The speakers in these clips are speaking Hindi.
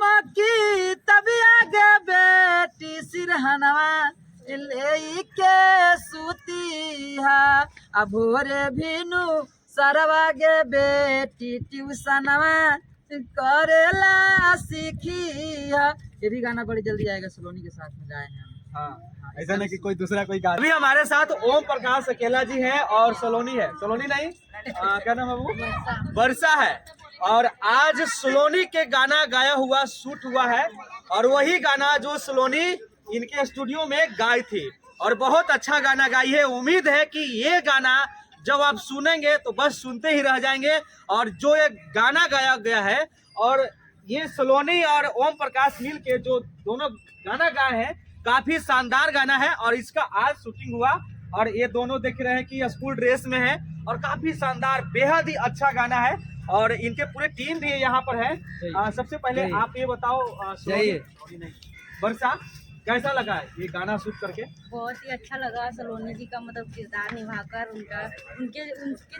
चमकी तभी आगे बेटी सिरहनवा ले के सूती है अब भोरे भीनु सरवा गे बेटी ट्यूशनवा करेला सीखी है। ये भी गाना बड़ी जल्दी आएगा, सलोनी के साथ में गाए हैं। हाँ, ऐसा नहीं कि कोई दूसरा कोई गा। अभी हमारे साथ ओम प्रकाश अकेला जी है और सलोनी है। सलोनी नहीं क्या नाम है वो? वर्षा है। और आज सलोनी के गाना गाया हुआ शूट हुआ है और वही गाना जो सलोनी इनके स्टूडियो में गाई थी और बहुत अच्छा गाना गाई है। उम्मीद है कि ये गाना जब आप सुनेंगे तो बस सुनते ही रह जाएंगे। और जो ये गाना गाया गया है और ये सलोनी और ओम प्रकाश मिल के जो दोनों गाना गाए हैं, काफी शानदार गाना है और इसका आज शूटिंग हुआ। और ये दोनों देख रहे हैं कि स्कूल ड्रेस में है और काफी शानदार बेहद ही अच्छा गाना है और इनके पूरे टीम भी यहाँ पर है। सबसे पहले आप ये बताओ वर्षा, कैसा लगा है ये गाना शूट करके? बहुत ही अच्छा लगा। सलोनी जी का मतलब किरदार निभाकर उनके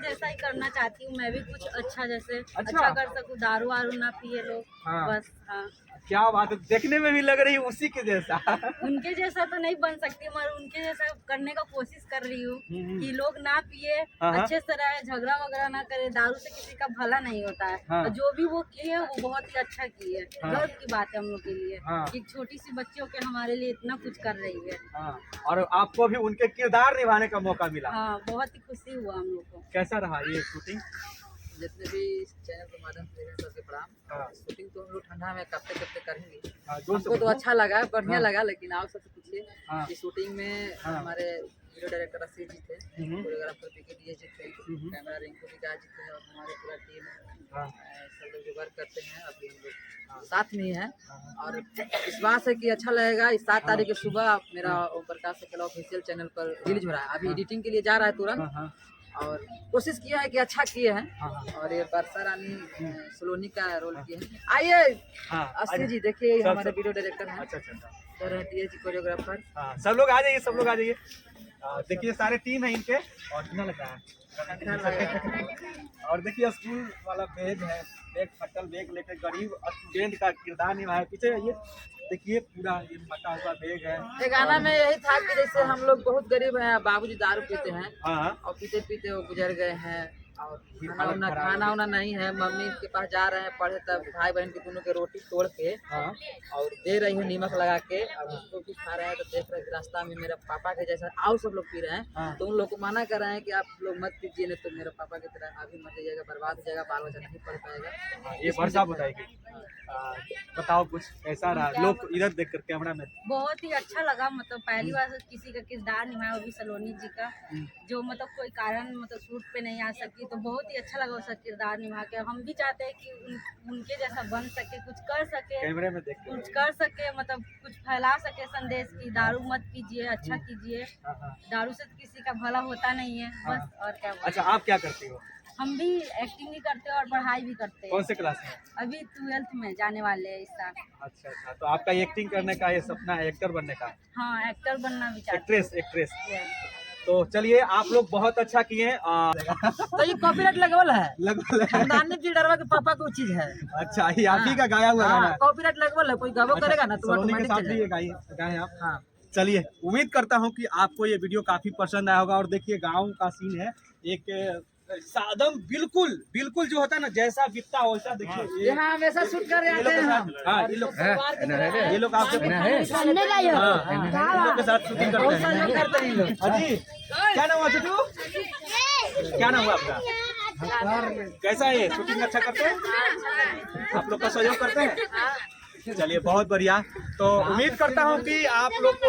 जैसा ही करना चाहती हूँ मैं भी, कुछ अच्छा जैसे अच्छा कर सकूँ, दारू वारू ना पिए लोग। हाँ। बस हाँ, क्या बात है, देखने में भी लग रही है उसी के जैसा। उनके जैसा तो नहीं बन सकती मगर उनके जैसा करने का कोशिश कर रही हूँ कि लोग ना पिए, अच्छे से रहे, झगड़ा वगैरह ना करे। दारू से किसी का भला नहीं होता है। हाँ। और जो भी वो किए वो बहुत ही अच्छा किए। गर्व की बात है हम लोग के लिए कि छोटी सी बच्चियों के हमारे लिए इतना कुछ कर रही है। और आपको भी उनके किरदार निभाने का मौका मिला। हाँ, बहुत ही खुशी हुआ हम लोग को। कैसा रहा ये शूटिंग? जितने भी इस चैनल के माध्यम से सबके प्रणाम। शूटिंग तो हम लोग ठंडा में कपते कपते करेंगे। हमको तो अच्छा लगा, बढ़िया लगा। लेकिन आप सबसे पूछिए कि शूटिंग में हमारे वीडियो डायरेक्टर असीम जी थे, कोरियोग्राफर पीके डीएस जी थे, कैमरा रिंकू विकास जी थे और हमारे पूरा टीम सब लोग जो वर्क करते हैं अभी हम लोग साथ में ही है। और विश्वास है कि अच्छा लगेगा। इस 7 तारीख की सुबह मेरा ओम प्रकाश अकेला ऑफिशियल चैनल पर रिलीज हो रहा है। अभी एडिटिंग के लिए जा रहा है तुरंत और कोशिश किया है कि अच्छा किए हैं। और ये वर्षा रानी सलोनी का रोल किए हैं। आइए अस्सी जी, देखिए हमारे वीडियो डायरेक्टर हैं। अच्छा सर है टीएस कोरियोग्राफर। सब लोग आ जाइए, सब लोग आ जाइए। देखिए सारे टीम है इनके और कितना लग रहा है। और देखिए स्कूल वाला बैग है, बैग फटल बैग लेकर गरीब स्टूडेंट का किरदार निभाया। पीछे ये देखिए पूरा ये फटा हुआ बैग है। ये गाना में यही था कि जैसे हम लोग बहुत गरीब हैं, बाबूजी दारू पीते हैं और पीते पीते वो गुजर गए हैं और खाना उना नहीं है। मम्मी के पास जा रहे हैं पढ़े, तब भाई बहन के दोनों के रोटी तोड़ के और दे रही है नमक लगा के। अब उसको भी खा रहे हैं तो देख रहे हैं रास्ता में मेरे पापा के जैसा और सब लोग पी रहे हैं। तो उन लोग को मना कर रहे हैं कि आप लोग मत पीजिए, नहीं तो मेरे पापा की तरह अभी मर जाइएगा, बर्बाद हो जाएगा, बाल बच्चा नहीं पढ़ पाएगा। ये वर्षा बताएगी। बताओ कुछ कैसा रहा, लोग इधर देख कर कैमरा में? बहुत ही अच्छा लगा। मतलब पहली बार किसी का किरदार निभाया, वो भी सलोनी जी का, जो मतलब कोई कारण मतलब शूट पे नहीं आ सकी। तो बहुत ही अच्छा लगा उसका किरदार निभा के। हम भी चाहते हैं कि उनके जैसा बन सके, कुछ कर सके, कैमरे में देख कुछ कर सके, मतलब कुछ फैला सके संदेश की दारू मत पीजिए, अच्छा कीजिए। दारू से किसी का भला होता नहीं है, बस। और क्या। अच्छा, आप क्या करती हो? हम भी एक्टिंग भी करते हैं और पढ़ाई भी करते हैं। कौन से क्लास में? अभी 12th में जाने वाले हैं इस साल। अच्छा, तो आपका एक्टिंग करने का ये सपना है, एक्टर बनने का? हाँ, एक्टर बनना भी चाहते हैं। एक्ट्रेस। तो चलिए, आप लोग बहुत अच्छा किए। तो ये कॉपीराइट लगवल है, जी डरवा के पापा को चीज है। अच्छा, ये आप ही का गाया हुआ गाना है? कॉपीराइट लगवल है, कोई गावो करेगा ना तो सलोनी के साथ भी ये गाए आप? हाँ। चलिए, उम्मीद करता हूँ कि आपको ये वीडियो काफी पसंद आया होगा। और देखिए गाँव का सीन है, एक सादम बिल्कुल जो होता है ना, जैसा बीतता वैसा। देखिए यहाँ हमेशा शूट कर रहे हैं हम। हाँ, ये लोग आपके के साथ शूटिंग करते हैं। अजी, क्या नाम हुआ छोटू? क्या नाम हुआ आपका? कैसा है शूटिंग? अच्छा करते हैं आप लोग का सहयोग करते हैं? चलिए, बहुत बढ़िया। तो उम्मीद करता हूँ कि आप लोग को